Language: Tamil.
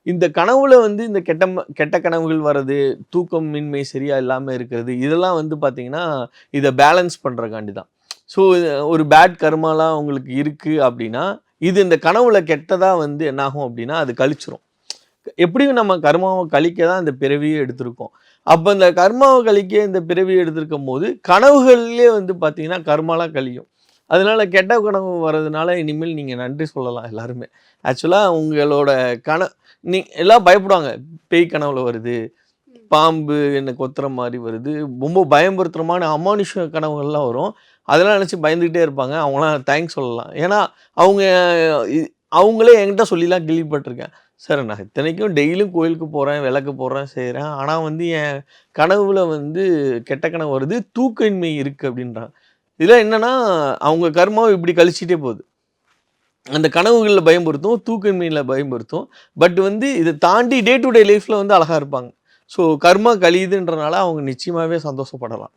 இந்த கனவுல வந்து இந்த கெட்ட கனவுகள் வர்றது, தூக்கமின்மை சரியா இல்லாம இருக்கிறது, இதெல்லாம் வந்து பார்த்தீங்கன்னா, இத பேலன்ஸ் பண்றக்காண்டி தான். ஸோ ஒரு பேட் கர்மாலாம் உங்களுக்கு இருக்கு அப்டின்னா, இது இந்த கனவுல கெட்டதா வந்து என்னாகும் அப்டின்னா, அது கழிச்சிரும். எப்படியும் நம்ம கர்மாவ கழிக்க தான் இந்த பிறவியே எடுத்திருக்கோம். அப்ப இந்த கர்மாவ கழிக்க இந்த பிறவிய எடுத்திருக்கும்போது, கனவுகள்லயே வந்து பார்த்தீங்கன்னா, கர்மாலாம் கழியும். அதனால கெட்ட கனவு வர்றதுனால இனிமேல் நீங்க நன்றி சொல்லலாம் எல்லாருமே. ஆக்சுவலா உங்களோட கன எல்லாம் பயப்படுவாங்க. பேய் கனவுல வருது, பாம்பு என்ன கொத்துற மாரி வருது, ரொம்ப பயம்புறுத்துறமான அமானுஷ கனவுகள்லாம் வரும். அதெல்லாம் நெனச்சு பயந்துகிட்டே இருப்பாங்க. அவங்கலாம் தேங்க்ஸ் சொல்லலாம். ஏன்னா, அவங்க இ அவங்களே என்கிட்ட சொல்லிலாம் கேள்விப்பட்டுருக்கேன். சார் நான் இத்தனைக்கும் டெய்லியும் கோயிலுக்கு போறேன், விளக்கு போடுறேன், செய்றேன். ஆனா வந்து என் கனவுல வந்து கெட்ட கனவு வருது, தூக்கமின்மை இருக்கு அப்டின்றாங்க. இதுல என்னன்னா, அவங்க கர்மாவ இப்டி கழிச்சிட்டே போகுது. அந்த கனவுகள்ல பயம்புறுத்தும், தூக்கமின்மையில பயம்புறுத்தும். பட் வந்து இத தாண்டி டே டூ டே லைஃப்ல வந்து அழகா இருப்பாங்க. ஸோ கர்மா கழியுதுன்றனால அவங்க நிச்சயமாவே சந்தோஷப்படலாம்.